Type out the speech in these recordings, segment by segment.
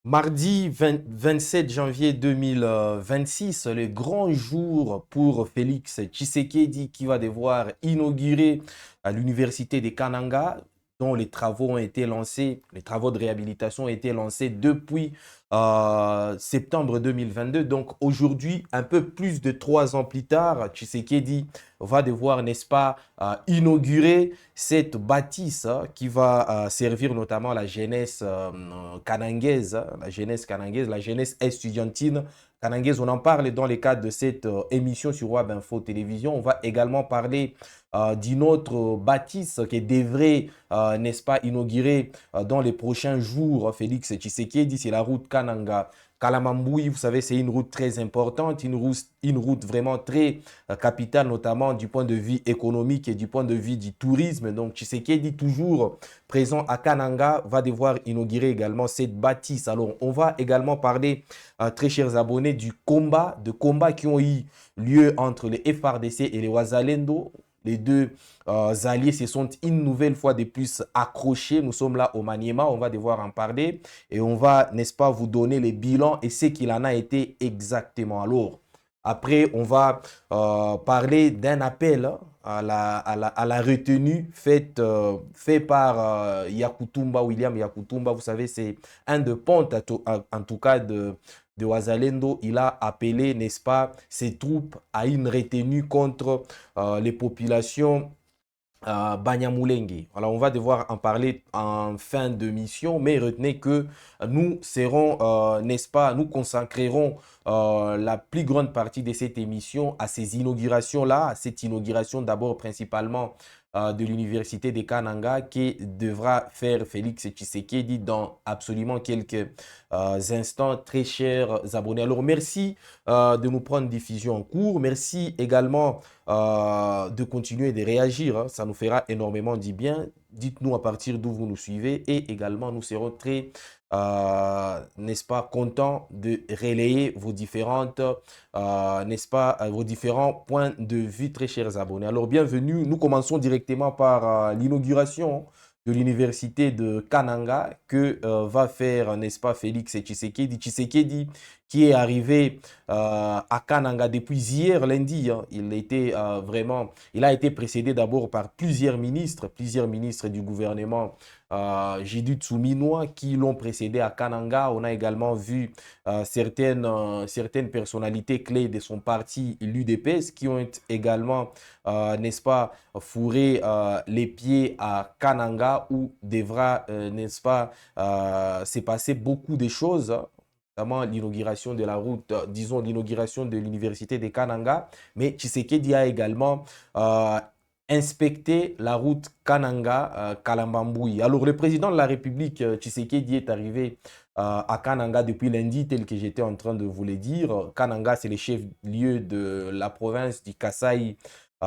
Mardi 27 janvier 2026, le grand jour pour Félix Tshisekedi qui va devoir inaugurer à l'université de Kananga, dont les travaux ont été lancés, les travaux de réhabilitation ont été lancés depuis septembre 2022. Donc aujourd'hui, un peu plus de 3 ans plus tard, Tshisekedi va devoir, n'est-ce pas, inaugurer cette bâtisse qui va servir notamment la jeunesse kanangaise, la jeunesse estudiantine kanangaise. On en parle dans le cadre de cette émission sur Web Info Télévision. On va également parler d'une autre bâtisse qui devrait, n'est-ce pas, inaugurer dans les prochains jours Félix Tshisekedi. C'est la route Kananga Kalamamboui. Vous savez, c'est une route très importante, une route vraiment très capitale, notamment du point de vue économique et du point de vue du tourisme. Donc, Tshisekedi, toujours présent à Kananga, va devoir inaugurer également cette bâtisse. Alors, on va également parler, très chers abonnés, de combats qui ont eu lieu entre les FRDC et les Wazalendo. Les deux alliés se sont une nouvelle fois de plus accrochés. Nous sommes là au Maniema, on va devoir en parler et on va, n'est-ce pas, vous donner les bilans et ce qu'il en a été exactement. Alors, après, on va parler d'un appel à la retenue fait par Yakutumba, William Yakutumba. Vous savez, c'est un de ponte, en tout cas, de Wazalendo. Il a appelé, n'est-ce pas, ses troupes à une retenue contre les populations Banyamulenge. Alors, on va devoir en parler en fin de mission, mais retenez que nous serons, n'est-ce pas, nous consacrerons la plus grande partie de cette émission à ces inaugurations-là, à cette inauguration d'abord principalement de l'université de Kananga qui devra faire Félix Tshisekedi dans absolument quelques instants, très chers abonnés. Alors, merci de nous prendre diffusion en cours. Merci également de continuer de réagir, hein. Ça nous fera énormément du bien. Dites-nous à partir d'où vous nous suivez et également nous serons très, n'est-ce pas, contents de relayer vos différentes, n'est-ce pas, vos différents points de vue, très chers abonnés. Alors, bienvenue. Nous commençons directement par l'inauguration de l'université de Kananga que va faire, n'est-ce pas, Félix Tshisekedi. Tshisekedi qui est arrivé à Kananga depuis hier lundi, hein. Il a été précédé d'abord par plusieurs ministres du gouvernement Jidu Tsuminoa qui l'ont précédé à Kananga. On a également vu certaines personnalités clés de son parti, l'UDPS, qui ont également, n'est-ce pas, fourré les pieds à Kananga où devra, n'est-ce pas, se passer beaucoup de choses, hein, notamment l'inauguration de la route, disons l'inauguration de l'université de Kananga, mais Tshisekedi a également inspecté la route Kananga-Kalambamboui. Alors le président de la République, Tshisekedi, est arrivé à Kananga depuis lundi, tel que j'étais en train de vous le dire. Kananga, c'est le chef-lieu de la province du Kasaï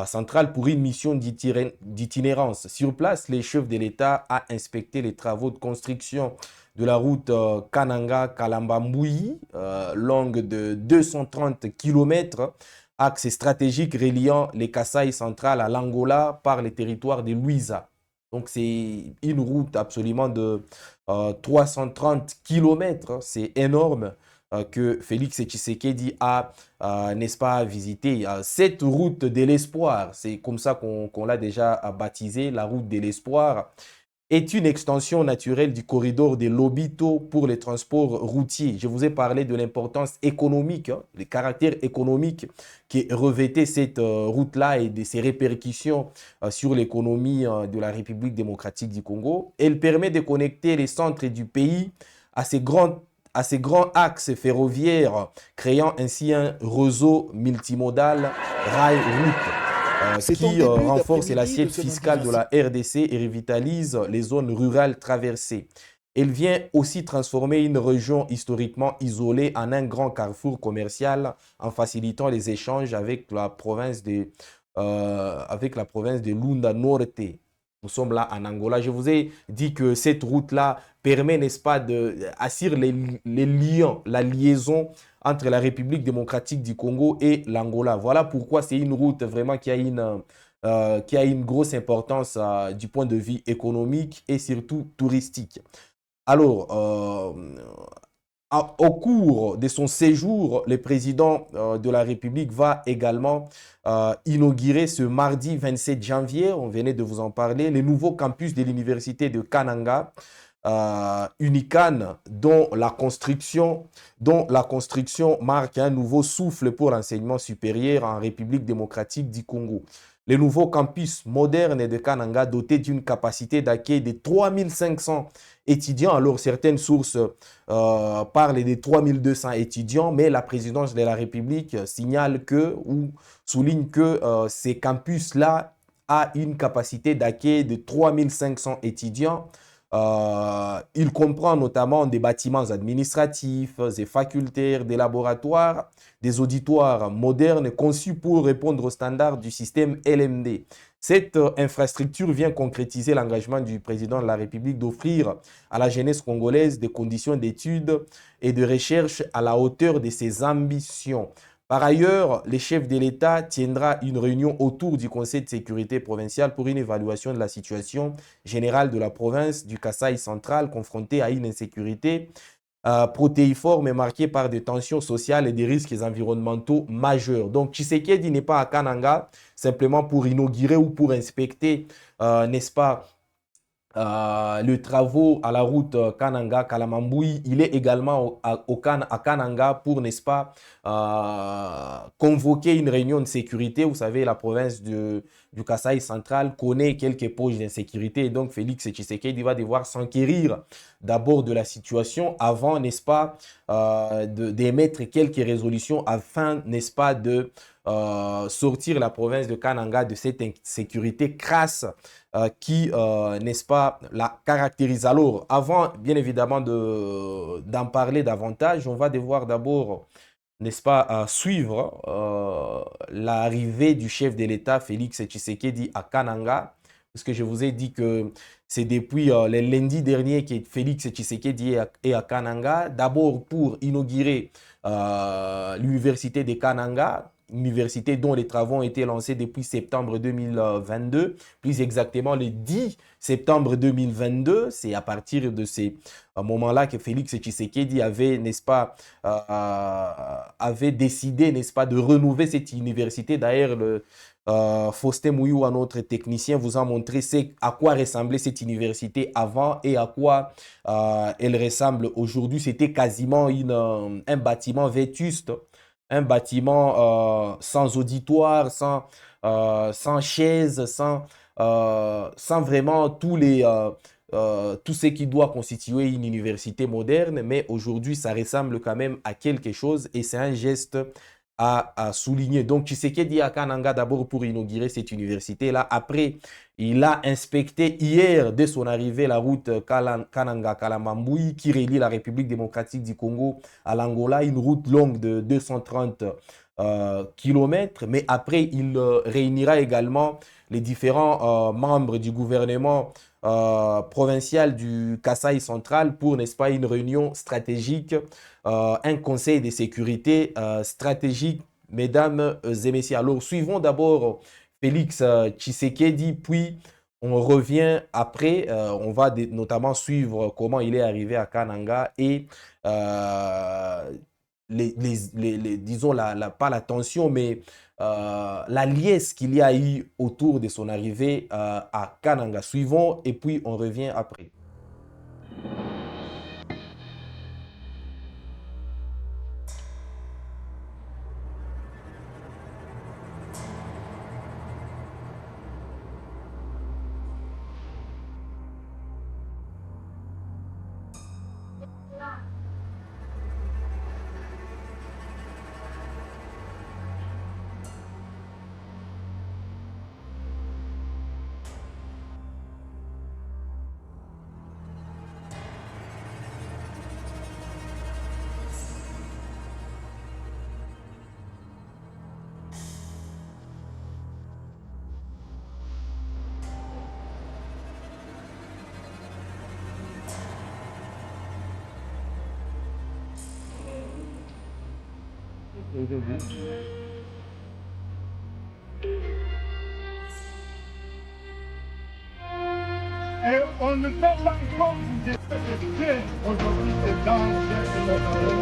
central pour une mission d'itinérance. Sur place, les chefs de l'État ont inspecté les travaux de construction de la route Kananga-Kalambamboui, longue de 230 km, axe stratégique reliant les Kasaï centrales à l'Angola par les territoires de Luiza. Donc c'est une route absolument de 330 km, c'est énorme, que Félix Tshisekedi a, n'est-ce pas, visité. Cette route de l'espoir, c'est comme ça qu'on l'a déjà baptisée, la route de l'espoir, est une extension naturelle du corridor de Lobito pour les transports routiers. Je vous ai parlé de l'importance économique, hein, le caractère économique qui revêtait cette route-là et de ses répercussions sur l'économie de la République démocratique du Congo. Elle permet de connecter les centres du pays à ces grands axes ferroviaires, créant ainsi un réseau multimodal rail-route C'est en qui début renforce d'après-midi de l'assiette ce lundi fiscale de 26. la RDC et revitalise les zones rurales traversées. Elle vient aussi transformer une région historiquement isolée en un grand carrefour commercial en facilitant les échanges avec la province de Lunda Norte. Nous sommes là en Angola. Je vous ai dit que cette route-là permet, n'est-ce pas, assure les liens, la liaison entre la République démocratique du Congo et l'Angola. Voilà pourquoi c'est une route vraiment qui a une grosse importance du point de vue économique et surtout touristique. Alors, Au cours de son séjour, le président de la République va également inaugurer ce mardi 27 janvier, on venait de vous en parler, le nouveau campus de l'université de Kananga, Unican, dont la construction marque un nouveau souffle pour l'enseignement supérieur en République démocratique du Congo. Le nouveau campus moderne de Kananga, doté d'une capacité d'accueil de 3500 étudiants, alors certaines sources parlent de 3200 étudiants, mais la présidence de la République signale que, ou souligne que ces campus-là a une capacité d'accueil de 3500 étudiants. Il comprend notamment des bâtiments administratifs, des facultés, des laboratoires, des auditoires modernes conçus pour répondre aux standards du système LMD. Cette infrastructure vient concrétiser l'engagement du président de la République d'offrir à la jeunesse congolaise des conditions d'études et de recherche à la hauteur de ses ambitions. Par ailleurs, le chef de l'État tiendra une réunion autour du Conseil de sécurité provincial pour une évaluation de la situation générale de la province du Kasaï central confrontée à une insécurité protéiforme et marquée par des tensions sociales et des risques environnementaux majeurs. Donc Tshisekedi n'est pas à Kananga simplement pour inaugurer ou pour inspecter, n'est-ce pas, le travaux à la route Kananga-Kalamamboui. Il est également à Kananga pour, n'est-ce pas, convoquer une réunion de sécurité. Vous savez, la province du Kasaï central connaît quelques poches d'insécurité. Et donc, Félix Tshisekedi va devoir s'enquérir d'abord de la situation avant, n'est-ce pas, d'émettre quelques résolutions afin, n'est-ce pas, de sortir la province de Kananga de cette insécurité crasse qui, n'est-ce pas, la caractérise. Alors, avant, bien évidemment, d'en parler davantage, on va devoir d'abord, n'est-ce pas, suivre l'arrivée du chef de l'État, Félix Tshisekedi, à Kananga, parce que je vous ai dit que c'est depuis le lundi dernier que Félix Tshisekedi est à Kananga, d'abord pour inaugurer l'université de Kananga, université dont les travaux ont été lancés depuis septembre 2022, plus exactement le 10 septembre 2022. C'est à partir de ces moments-là que Félix Tshisekedi avait, n'est-ce pas, avait décidé, n'est-ce pas, de renouveler cette université. D'ailleurs, Faustin Mouyou, notre technicien, vous a montré à quoi ressemblait cette université avant et à quoi elle ressemble aujourd'hui. C'était quasiment un bâtiment vétuste, un bâtiment sans auditoire, sans chaise, sans vraiment tout ce qui doit constituer une université moderne. Mais aujourd'hui, ça ressemble quand même à quelque chose et c'est un geste à souligner. Donc, Tshisekedi à Kananga d'abord pour inaugurer cette université-là. Après, il a inspecté hier, dès son arrivée, la route Kananga-Kalamamboui qui relie la République démocratique du Congo à l'Angola, une route longue de 230 kilomètres. Mais après, il réunira également les différents membres du gouvernement provincial du Kasaï central pour, n'est-ce pas, une réunion stratégique, un conseil de sécurité stratégique, mesdames et messieurs. Alors, suivons d'abord Félix Tshisekedi, puis on revient après. On va notamment suivre comment il est arrivé à Kananga et disons, pas la tension, mais la liesse qu'il y a eu autour de son arrivée à Kananga. Suivons et puis on revient après. Et on ne peut pas encore vous détester. Aujourd'hui, c'est dans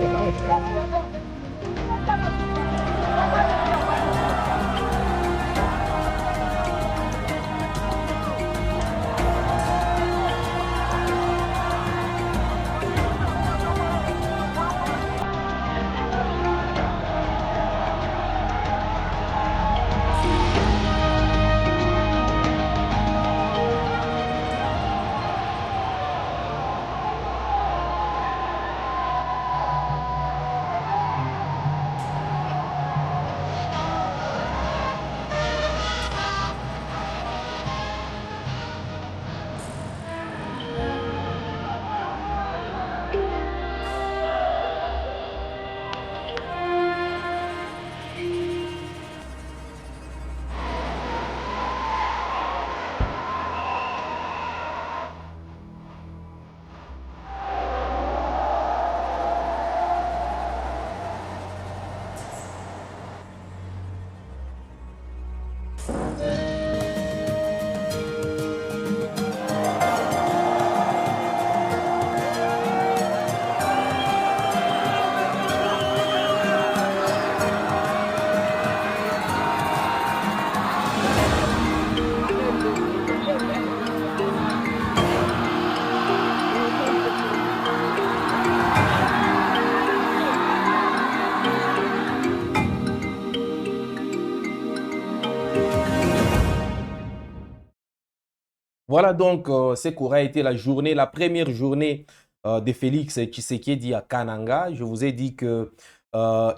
Voilà donc ce qu'aura été la journée, la première journée de Félix Tshisekedi à Kananga. Je vous ai dit que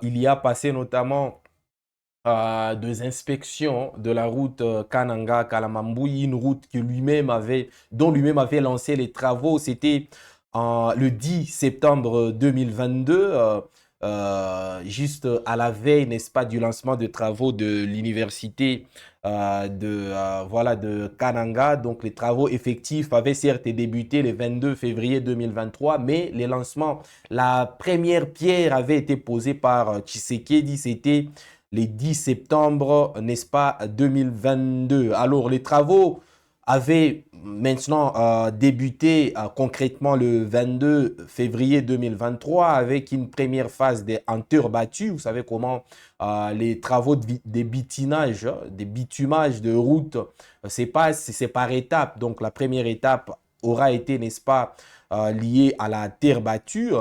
il y a passé notamment des inspections de la route Kananga-Kalamambouy, une route que dont lui-même avait lancé les travaux. C'était le 10 septembre 2022, juste à la veille, n'est-ce pas, du lancement de travaux de l'université voilà, de Kananga. Donc, les travaux effectifs avaient certes débuté le 22 février 2023, mais les lancements, la première pierre avait été posée par Tshisekedi. C'était le 10 septembre, n'est-ce pas, 2022. Alors, les travaux avaient maintenant débuté concrètement le 22 février 2023 avec une première phase en terre battue. Vous savez comment les travaux des bitinages, des bitumages de route, c'est par étapes. Donc, la première étape aura été, n'est-ce pas, liée à la terre battue.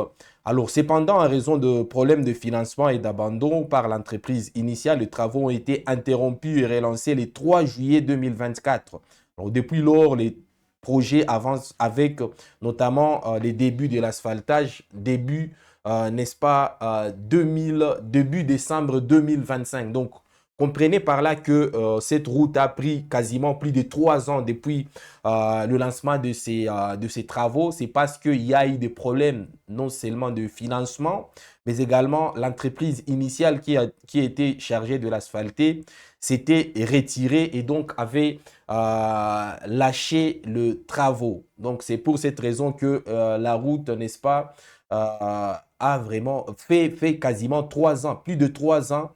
Alors, cependant, en raison de problèmes de financement et d'abandon par l'entreprise initiale, les travaux ont été interrompus et relancés le 3 juillet 2024. Alors, depuis lors, les projets avancent avec notamment les débuts de l'asphaltage, n'est-ce pas, début décembre 2025. Donc, comprenez par là que cette route a pris quasiment plus de 3 ans depuis le lancement de ces travaux. C'est parce qu'il y a eu des problèmes non seulement de financement, mais également l'entreprise initiale qui était chargée de l'asphalter s'était retirée et donc avait lâché le travaux. Donc c'est pour cette raison que la route, n'est-ce pas, a vraiment fait quasiment 3 ans, plus de 3 ans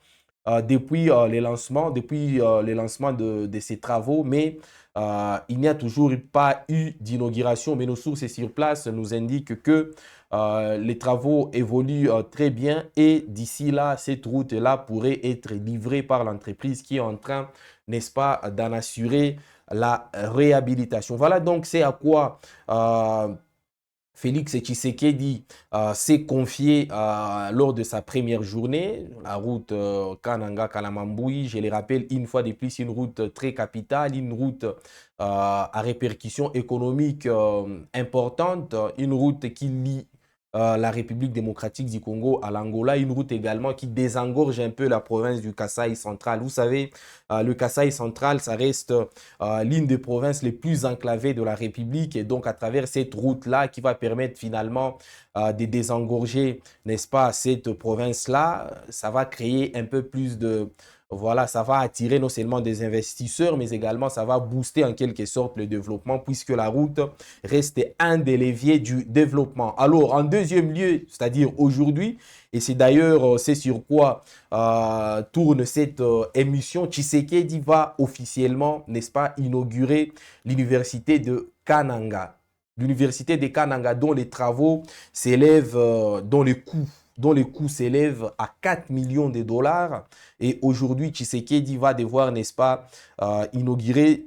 depuis les lancements de ces travaux, mais il n'y a toujours pas eu d'inauguration. Mais nos sources sur place nous indiquent que les travaux évoluent très bien et d'ici là, cette route-là pourrait être livrée par l'entreprise qui est en train, n'est-ce pas, d'en assurer la réhabilitation. Voilà donc c'est à quoi Félix Tshisekedi s'est confié lors de sa première journée, la route Kananga-Kalamambouy. Je le rappelle une fois de plus, une route très capitale, une route à répercussions économiques importantes, une route qui lie la République démocratique du Congo à l'Angola, une route également qui désengorge un peu la province du Kasaï central. Vous savez, le Kasaï central, ça reste l'une des provinces les plus enclavées de la République et donc à travers cette route-là qui va permettre finalement de désengorger, n'est-ce pas, cette province-là, ça va créer un peu plus de... Voilà, ça va attirer non seulement des investisseurs, mais également ça va booster en quelque sorte le développement puisque la route reste un des leviers du développement. Alors, en deuxième lieu, c'est-à-dire aujourd'hui, et c'est d'ailleurs c'est sur quoi tourne cette émission, Tshisekedi va officiellement, n'est-ce pas, inaugurer l'université de Kananga. L'université de Kananga dont les travaux s'élèvent, dont les coûts s'élèvent à 4 millions de dollars. Et aujourd'hui, Tshisekedi va devoir, n'est-ce pas, inaugurer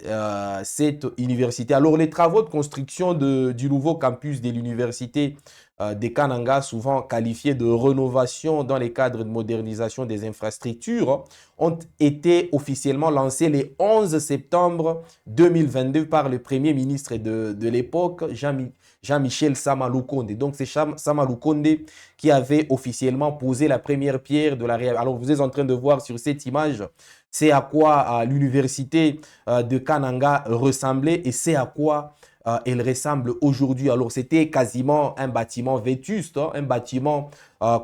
cette université. Alors, les travaux de construction du nouveau campus de l'université de Kananga, souvent qualifiés de rénovation dans les cadres de modernisation des infrastructures, ont été officiellement lancés le 11 septembre 2022 par le premier ministre de l'époque, Jean-Michel Sama Lukonde. Donc, c'est Sama Lukonde qui avait officiellement posé la première pierre de la réhabilitation. Alors, vous êtes en train de voir sur cette image, c'est à quoi l'université de Kananga ressemblait et c'est à quoi elle ressemble aujourd'hui. Alors, c'était quasiment un bâtiment vétuste, hein, un bâtiment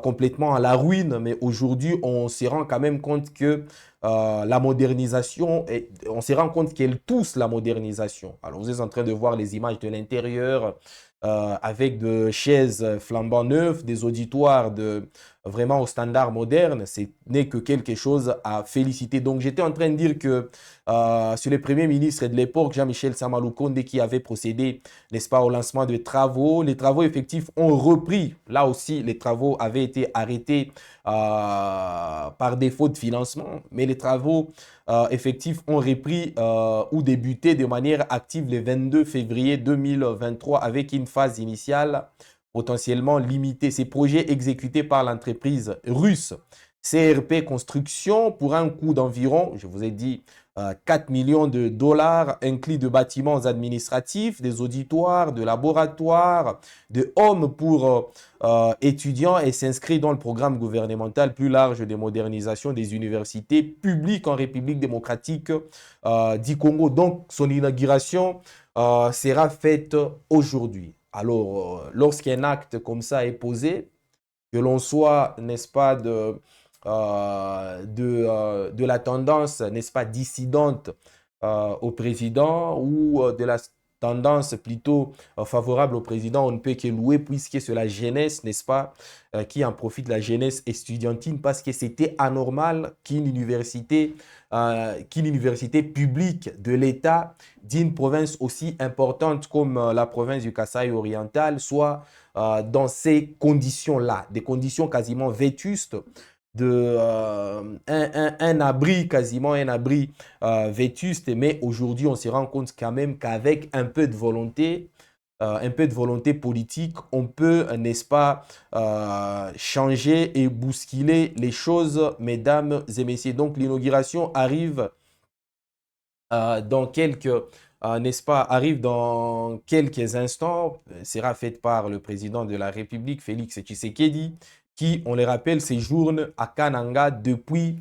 complètement à la ruine, mais aujourd'hui, on se rend quand même compte que la modernisation, on se rend compte qu'elle tousse la modernisation. Alors, vous êtes en train de voir les images de l'intérieur avec de chaises flambant neuves, des auditoires vraiment au standard moderne. Ce n'est que quelque chose à féliciter. Donc, j'étais en train de dire que sur le premier ministre de l'époque, Jean-Michel Sama Lukonde, qui avait procédé, n'est-ce pas, au lancement de travaux. Les travaux effectifs ont repris. Là aussi, les travaux avaient été arrêtés par défaut de financement, mais les travaux effectifs ont repris ou débuté de manière active le 22 février 2023 avec une phase initiale potentiellement limitée. Ces projets exécutés par l'entreprise russe CRP Construction pour un coût d'environ, je vous ai dit, 4 millions de dollars inclus de bâtiments administratifs, des auditoires, de laboratoires, de hommes pour étudiants et s'inscrit dans le programme gouvernemental plus large de modernisation des universités publiques en République démocratique du Congo. Donc, son inauguration sera faite aujourd'hui. Alors, lorsqu'un acte comme ça est posé, que l'on soit, n'est-ce pas, de la tendance, n'est-ce pas, dissidente au président ou de la tendance plutôt favorable au président, on ne peut que louer puisque c'est la jeunesse, n'est-ce pas, qui en profite, la jeunesse estudiantine, parce que c'était anormal qu'une université publique de l'État d'une province aussi importante comme la province du Kasaï oriental soit dans ces conditions-là, des conditions quasiment vétustes, un abri, quasiment un abri vétuste, mais aujourd'hui on se rend compte quand même qu'avec un peu de volonté politique, on peut, n'est-ce pas, changer et bousculer les choses, mesdames et messieurs. Donc l'inauguration arrive dans quelques, n'est-ce pas, arrive dans quelques instants, sera faite par le président de la République, Félix Tshisekedi, qui, on le rappelle, séjourne à Kananga depuis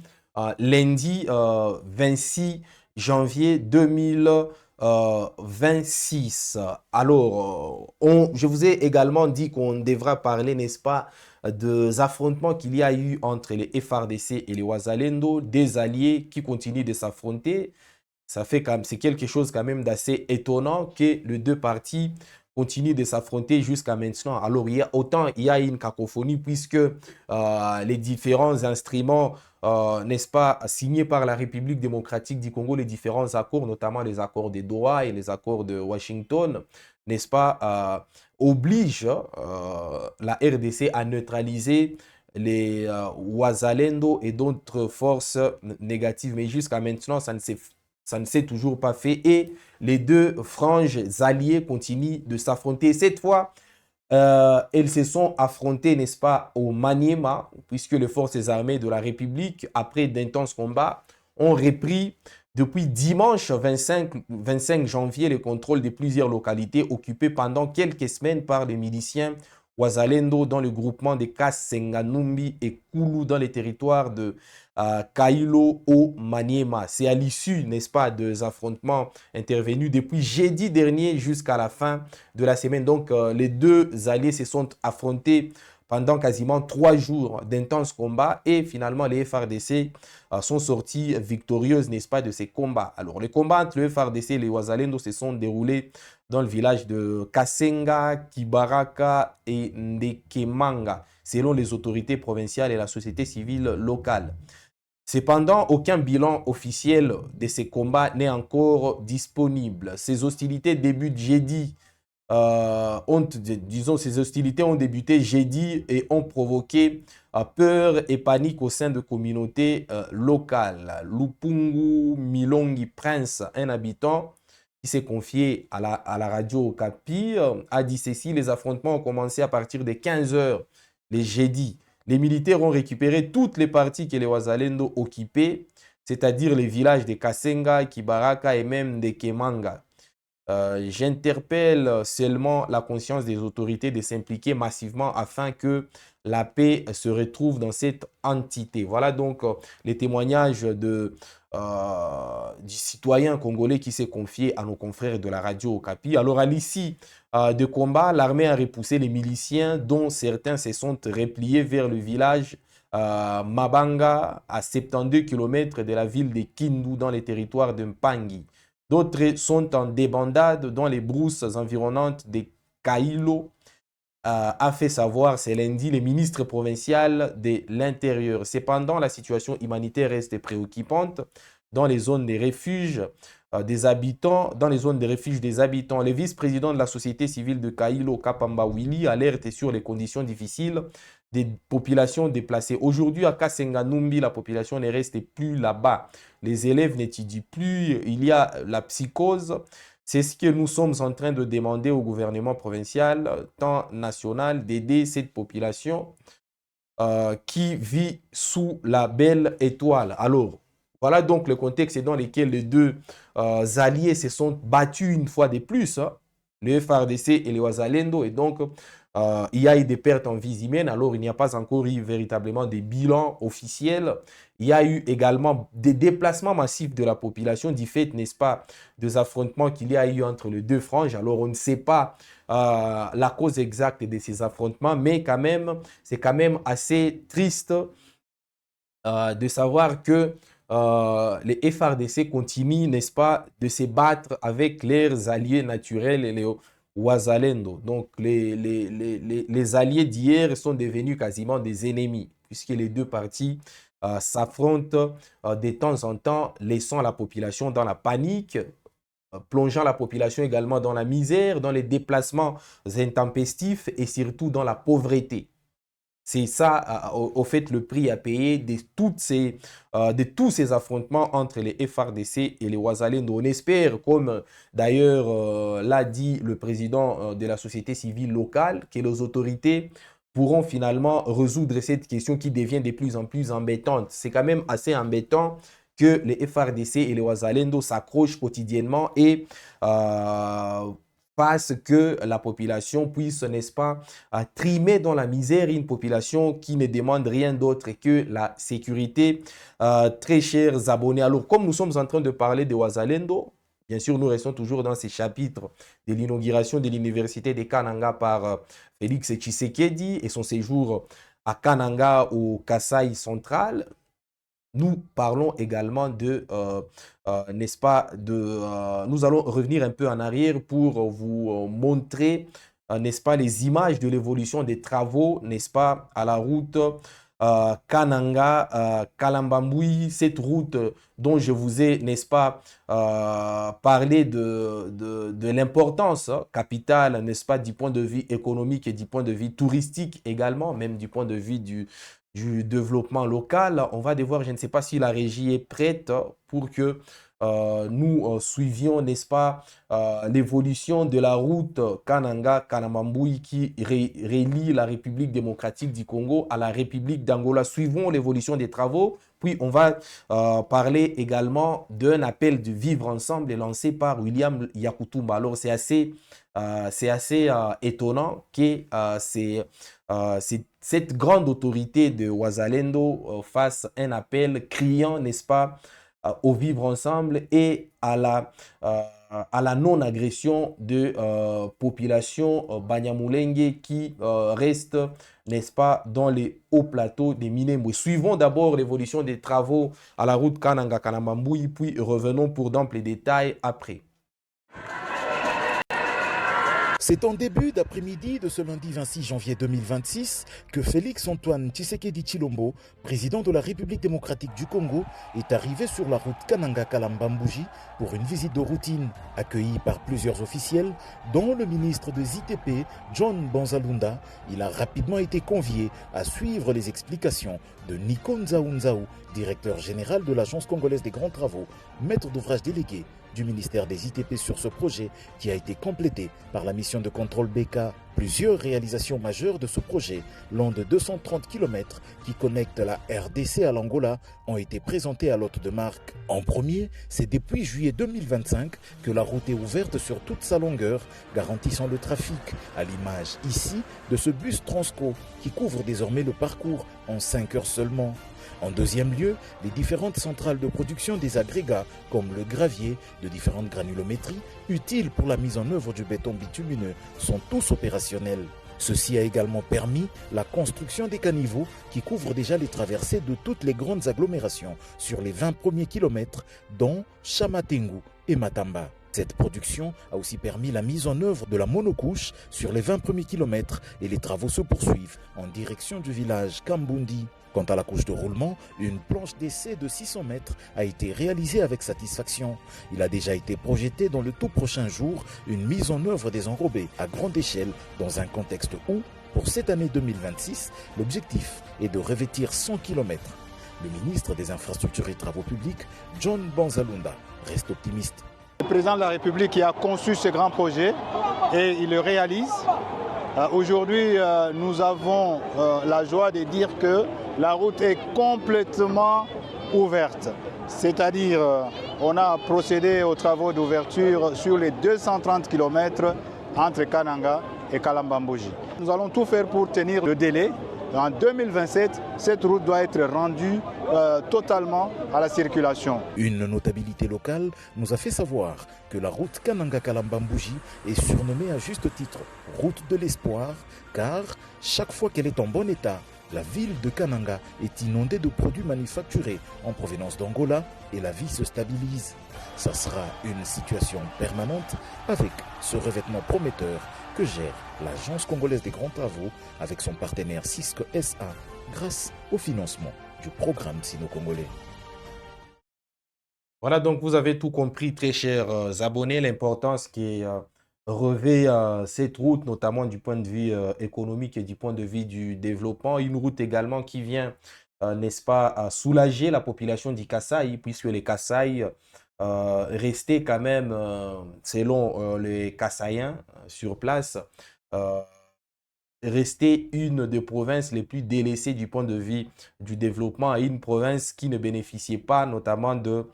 lundi 26 janvier 2026. Alors, je vous ai également dit qu'on devra parler, n'est-ce pas, des affrontements qu'il y a eu entre les FARDC et les Wazalendo, des alliés qui continuent de s'affronter. Ça fait comme c'est quelque chose quand même d'assez étonnant que les deux parties continuent de s'affronter jusqu'à maintenant. Alors, il y a une cacophonie puisque les différents instruments, n'est-ce pas, signés par la République démocratique du Congo, les différents accords, notamment les accords de Doha et les accords de Washington, n'est-ce pas, obligent la RDC à neutraliser les Wazalendo et d'autres forces négatives. Mais jusqu'à maintenant, ça ne s'est toujours pas fait et les deux franges alliées continuent de s'affronter. Cette fois, elles se sont affrontées, n'est-ce pas, au Maniema, puisque les forces armées de la République, après d'intenses combats, ont repris depuis dimanche 25 janvier le contrôle de plusieurs localités occupées pendant quelques semaines par les miliciens Wazalendo dans le groupement de Kasenganumbi et Koulou dans les territoires de Kailo au Maniema. C'est à l'issue, n'est-ce pas, des affrontements intervenus depuis jeudi dernier jusqu'à la fin de la semaine. Donc, les deux alliés se sont affrontés pendant quasiment 3 jours d'intenses combats et finalement les FARDC sont sortis victorieuses, n'est-ce pas, de ces combats. Alors, les combats entre le FARDC et les Wazalendo se sont déroulés dans le village de Kasenga, Kibaraka et Ndekemanga, selon les autorités provinciales et la société civile locale. Cependant, aucun bilan officiel de ces combats n'est encore disponible. Ces hostilités débutent jeudi. Ces hostilités ont débuté jeudi et ont provoqué peur et panique au sein de communautés locales. Lupungu Milongi Prince, un habitant qui s'est confié à la radio Okapi, a dit ceci: les affrontements ont commencé à partir de 15 heures les jeudis. Les militaires ont récupéré toutes les parties que les Wazalendo occupaient, c'est-à-dire les villages de Kasenga, Kibaraka et même de Kemanga. J'interpelle seulement la conscience des autorités de s'impliquer massivement afin que la paix se retrouve dans cette entité. Voilà donc les témoignages du citoyen congolais qui s'est confié à nos confrères de la radio Okapi. Alors à l'issue de combat, l'armée a repoussé les miliciens dont certains se sont repliés vers le village Mabanga à 72 km de la ville de Kindu dans les territoires de Mpangi. D'autres sont en débandade dans les brousses environnantes de Kailo, a fait savoir ce lundi le ministre provincial de l'Intérieur. Cependant, la situation humanitaire reste préoccupante dans les zones de refuge des habitants. Le vice-président de la société civile de Kailo, Kapamba Willy, alerte sur les conditions difficiles des populations déplacées. Aujourd'hui, à Kasenganumbi, la population ne reste plus là-bas. Les élèves n'étudient plus, il y a la psychose. C'est ce que nous sommes en train de demander au gouvernement provincial, tant national, d'aider cette population qui vit sous la belle étoile. Alors, Voilà donc le contexte dans lequel les deux alliés se sont battus une fois de plus, hein, le FARDC et le Wazalendo. Et donc, il y a eu des pertes en vies humaines. Alors, il n'y a pas encore eu véritablement des bilans officiels. Il y a eu également des déplacements massifs de la population du fait, n'est-ce pas, des affrontements qu'il y a eu entre les deux franges. Alors, on ne sait pas la cause exacte de ces affrontements, mais quand même, c'est quand même assez triste de savoir que les FARDC continuent, n'est-ce pas, de se battre avec leurs alliés naturels et les Wazalendo. Donc, les alliés d'hier sont devenus quasiment des ennemis, puisque les deux parties s'affrontent de temps en temps, laissant la population dans la panique, plongeant la population également dans la misère, dans les déplacements intempestifs et surtout dans la pauvreté. C'est ça, au fait, le prix à payer de tous ces affrontements entre les FARDC et les Wazalendo. On espère, comme d'ailleurs l'a dit le président de la société civile locale, que les autorités pourront finalement résoudre cette question qui devient de plus en plus embêtante. C'est quand même assez embêtant que les FARDC et les Wazalendo s'accrochent quotidiennement et fasse que la population puisse, n'est-ce pas, trimer dans la misère, une population qui ne demande rien d'autre que la sécurité. Très chers abonnés, alors comme nous sommes en train de parler de Wazalendo, bien sûr, nous restons toujours dans ces chapitres de l'inauguration de l'université de Kananga par Félix Tshisekedi et son séjour à Kananga au Kasaï central. Nous parlons également de, n'est-ce pas, nous allons revenir un peu en arrière pour vous montrer, n'est-ce pas, les images de l'évolution des travaux, n'est-ce pas, à la route Kananga, Kalambambui, cette route dont je vous ai, n'est-ce pas, parlé de l'importance capitale, n'est-ce pas, du point de vue économique et du point de vue touristique également, même du point de vue du développement local. On va devoir, je ne sais pas si la régie est prête pour que nous suivions, n'est-ce pas, l'évolution de la route Kananga-Kanambambui qui relie la République démocratique du Congo à la République d'Angola. Suivons l'évolution des travaux. Puis on va parler également d'un appel de vivre ensemble lancé par William Yakutumba. Alors c'est assez étonnant que cette grande autorité de Wazalendo fasse un appel criant, n'est-ce pas, au vivre ensemble et à la non-agression de population Banyamulenge qui reste, n'est-ce pas, dans les hauts plateaux des Minembwe. Suivons d'abord l'évolution des travaux à la route Kananga-Kanambambui, puis revenons pour d'amples détails après. C'est en début d'après-midi de ce lundi 26 janvier 2026 que Félix-Antoine Tshisekedi Tshilombo, président de la République démocratique du Congo, est arrivé sur la route Kananga-Kalambambouji pour une visite de routine. Accueilli par plusieurs officiels, dont le ministre des ITP, John Banzalunda, il a rapidement été convié à suivre les explications de Nico Nzaou, directeur général de l'Agence congolaise des grands travaux, maître d'ouvrage délégué du ministère des ITP sur ce projet qui a été complété par la mission de contrôle BK. Plusieurs réalisations majeures de ce projet, long de 230 km qui connecte la RDC à l'Angola, ont été présentées à l'hôte de marque. En premier, c'est depuis juillet 2025 que la route est ouverte sur toute sa longueur, garantissant le trafic, à l'image ici de ce bus Transco qui couvre désormais le parcours en 5 heures seulement. En deuxième lieu, les différentes centrales de production des agrégats, comme le gravier, de différentes granulométries, utiles pour la mise en œuvre du béton bitumineux, sont tous opérationnels. Ceci a également permis la construction des caniveaux qui couvrent déjà les traversées de toutes les grandes agglomérations sur les 20 premiers kilomètres, dont Chamatengu et Matamba. Cette production a aussi permis la mise en œuvre de la monocouche sur les 20 premiers kilomètres et les travaux se poursuivent en direction du village Kambundi. Quant à la couche de roulement, une planche d'essai de 600 mètres a été réalisée avec satisfaction. Il a déjà été projeté dans le tout prochain jour une mise en œuvre des enrobés à grande échelle dans un contexte où, pour cette année 2026, l'objectif est de revêtir 100 km. Le ministre des Infrastructures et Travaux publics, John Banzalunda, reste optimiste. Le président de la République qui a conçu ce grand projet et il le réalise. Aujourd'hui, nous avons la joie de dire que la route est complètement ouverte. c'est-à-dire on a procédé aux travaux d'ouverture sur les 230 km entre Kananga et Kalambambouji. Nous allons tout faire pour tenir le délai. En 2027, cette route doit être rendue totalement à la circulation. Une notabilité locale nous a fait savoir que la route Kananga-Kalambambouji est surnommée à juste titre route de l'espoir, car chaque fois qu'elle est en bon état, la ville de Kananga est inondée de produits manufacturés en provenance d'Angola et la vie se stabilise. Ça sera une situation permanente avec ce revêtement prometteur que gère l'Agence congolaise des grands travaux avec son partenaire Cisco SA grâce au financement du programme sino-congolais. Voilà, donc vous avez tout compris, très chers abonnés, l'importance qui revêt cette route, notamment du point de vue économique et du point de vue du développement. Une route également qui vient, n'est-ce pas, soulager la population du Kasaï, puisque les Kasaï restaient quand même, selon les Kasaïens sur place, rester une des provinces les plus délaissées du point de vue du développement, et une province qui ne bénéficiait pas notamment de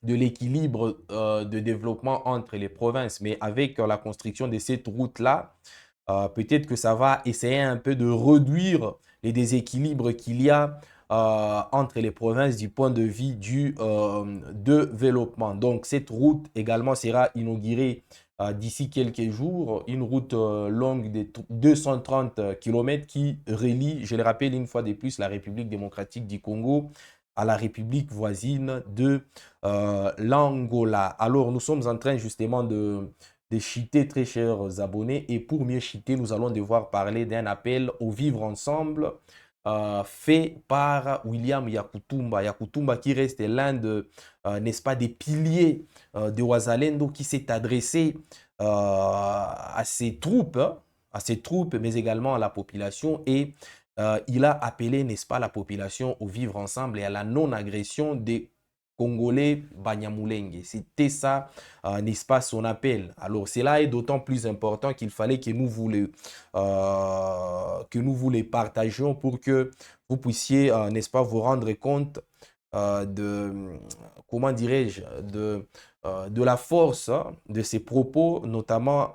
l'équilibre de développement entre les provinces. Mais avec la construction de cette route-là, peut-être que ça va essayer un peu de réduire les déséquilibres qu'il y a entre les provinces du point de vue du développement. Donc cette route également sera inaugurée d'ici quelques jours, une route longue de 230 km qui relie, je le rappelle une fois de plus, la République démocratique du Congo à la République voisine de l'Angola. Alors, nous sommes en train justement de chiter, très chers abonnés, et pour mieux chiter, nous allons devoir parler d'un appel au vivre ensemble fait par William Yakutumba. Yakutumba qui reste l'un de, n'est-ce pas, des piliers de Wazalendo, qui s'est adressé à ses troupes, mais également à la population, et il a appelé, n'est-ce pas, la population au vivre ensemble et à la non-agression des Congolais Banyamulenge. C'était ça, n'est-ce pas, son appel. Alors, cela est d'autant plus important qu'il fallait que nous vous les partagions pour que vous puissiez, n'est-ce pas, vous rendre compte de, comment dirais-je, de la force de ces propos, notamment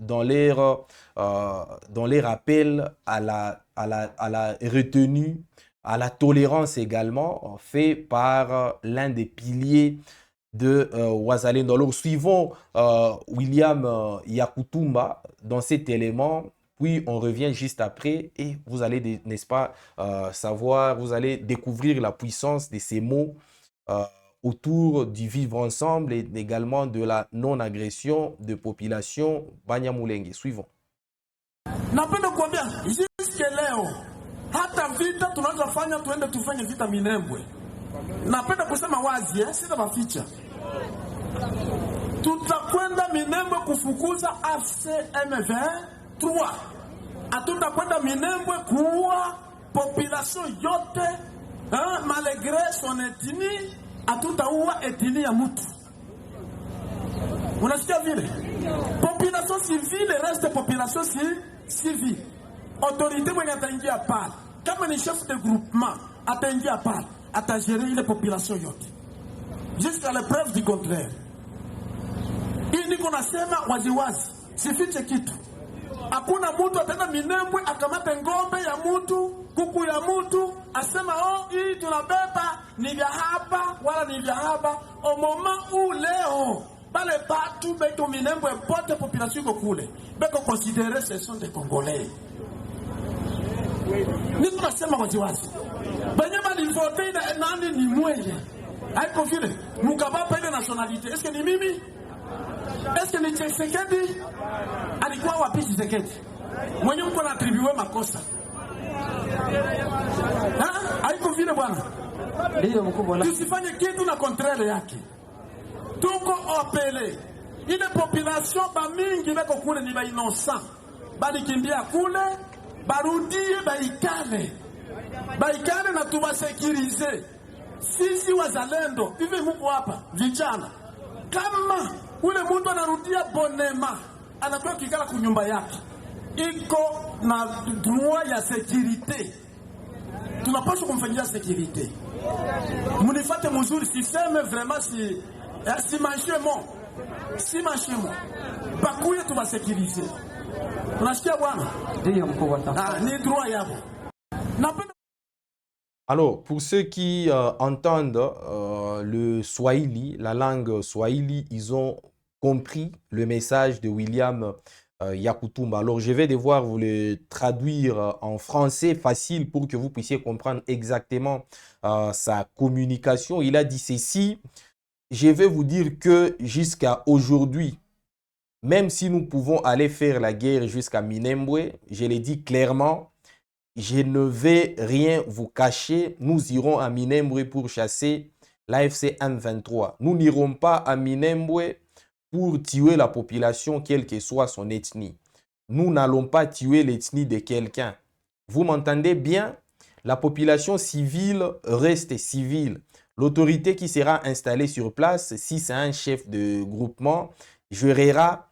dans leur appel à la retenue, à la tolérance également, fait par l'un des piliers de Wazalendo. Alors, suivons William Yakutumba dans cet élément, puis on revient juste après et vous allez, n'est-ce pas, savoir, vous allez découvrir la puissance de ces mots autour du vivre ensemble et également de la non-agression de population Banyamulenge. Suivons. Napenda kuambia jusque leo hata vita tunaweza fanya, tuende tufanye vita Minembwe. Napenda kusema wazi, sina maficha. Tutakwenda Minembwe kufukuza AFC M23. Hatutakwenda Minembwe kuua population yote, malgré son ethnie. Hatutaua ethnie ya mtu. Unasikia vile? Population civile reste population civile. Autorité mwenye ataingia pale, kama ni chef de groupement, ataingia pale, atagérer ile population yote jusqu'à la preuve du contraire. Hii niko nasema waziwazi, sifiche kitu. Hakuna mtu ataenda Minembwe akamata ngombe ya mtu, kuku ya mtu, asema hii tunabeba ni vya hapa wala ni vya hapa. Au moment où leo bale batu beto Minembwe pote population iko kule, beko considérer ce sont des Congolais. Niko nasema waziwazi, benye balivote nani ni mweye, haiko vile mukabapa ile nationalité. Est-ce que ni mimi? Est-ce que ni Tshisekedi? Alikuwa wapi Tshisekedi? Mwenye mko na attribuer makosa. Haiko vile bwana. Ndio mkubwa. Tusifanye kitu na contraire yake. Tuko opele. Ile population ba mingi beko kule ni ba innocent. Bali kimbia kule, barudie baikale. Baikale na tubasekirize. Sisi wazalendo, hivi mko hapa vijana. Kama ule mtu anarudia bonema, anakuwa kikala kunyumba yake, iko na droit ya sécurité. Tunapaswa kumfanyia sécurité. Munifate muzuri siseme vraiment si manchemo. Si manchemo. Bakuye tubasekirize. Unasikia bwana? Ndiyo mkuu wa taifa. Ni droit yabo. Napenda. Alors, pour ceux qui entendent le Swahili, la langue Swahili, ils ont compris le message de William Yakutumba. Alors, je vais devoir vous le traduire en français facile pour que vous puissiez comprendre exactement sa communication. Il a dit ceci: je vais vous dire que jusqu'à aujourd'hui, même si nous pouvons aller faire la guerre jusqu'à Minembwe, je l'ai dit clairement, je ne vais rien vous cacher. Nous irons à Minembwe pour chasser l'AFC M23. Nous n'irons pas à Minembwe pour tuer la population, quelle que soit son ethnie. Nous n'allons pas tuer l'ethnie de quelqu'un. Vous m'entendez bien? La population civile reste civile. L'autorité qui sera installée sur place, si c'est un chef de groupement, gérera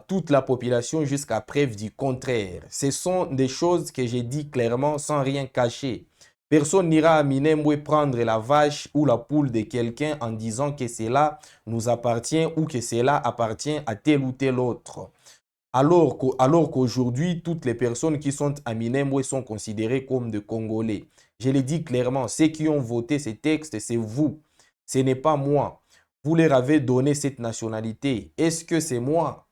toute la population jusqu'à preuve du contraire. Ce sont des choses que j'ai dit clairement sans rien cacher. Personne n'ira à Minembwe prendre la vache ou la poule de quelqu'un en disant que cela nous appartient ou que cela appartient à tel ou tel autre. Alors qu'aujourd'hui, toutes les personnes qui sont à Minembwe sont considérées comme des Congolais. Je l'ai dit clairement, ceux qui ont voté ces textes, c'est vous. Ce n'est pas moi. Vous leur avez donné cette nationalité. Est-ce que c'est moi?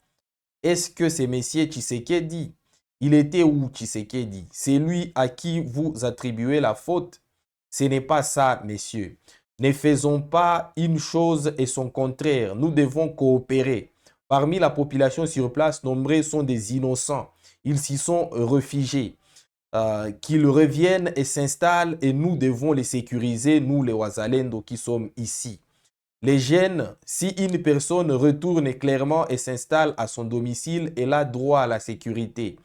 Est-ce que c'est M. Tshisekedi? Il était où Tshisekedi? C'est lui à qui vous attribuez la faute? Ce n'est pas ça, messieurs. Ne faisons pas une chose et son contraire. Nous devons coopérer. Parmi la population sur place, nombreux sont des innocents. Ils s'y sont réfugiés. Qu'ils reviennent et s'installent et nous devons les sécuriser, nous les Wazalendo qui sommes ici. Les jeunes, si une personne retourne clairement et s'installe à son domicile, elle a droit à la sécurité.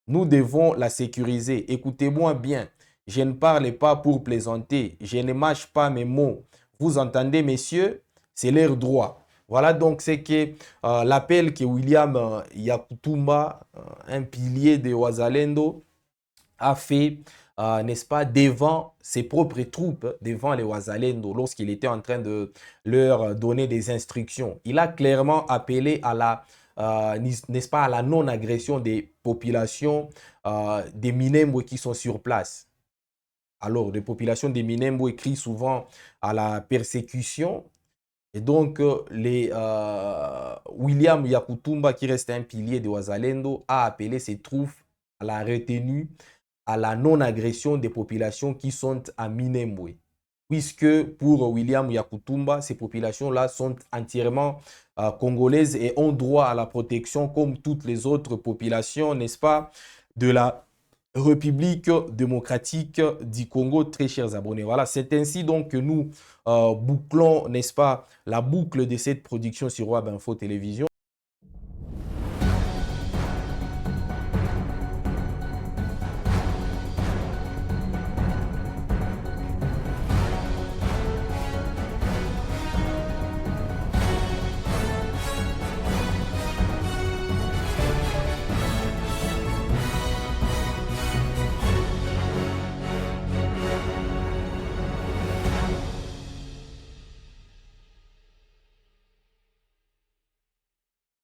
Nous devons la sécuriser. Écoutez-moi bien, je ne parle pas pour plaisanter, je ne mâche pas mes mots. Vous entendez, messieurs? C'est leur droit. Voilà donc c'est que l'appel que William Yakutumba, un pilier de Wazalendo, a fait, n'est-ce pas, devant ses propres troupes, devant les Wazalendo, lorsqu'il était en train de leur donner des instructions. Il a clairement appelé à la, n'est-ce pas, à la non-agression des populations des Minembwe qui sont sur place. Alors, les populations des Minembwe crient souvent à la persécution. Et donc, William Yakutumba, qui reste un pilier de Wazalendo, a appelé ses troupes à la retenue, à la non-agression des populations qui sont à Minembwe. Puisque pour William Yakutumba, ces populations-là sont entièrement congolaises et ont droit à la protection comme toutes les autres populations, n'est-ce pas, de la République démocratique du Congo, très chers abonnés. Voilà, c'est ainsi donc que nous bouclons, n'est-ce pas, la boucle de cette production sur Web Info Télévision.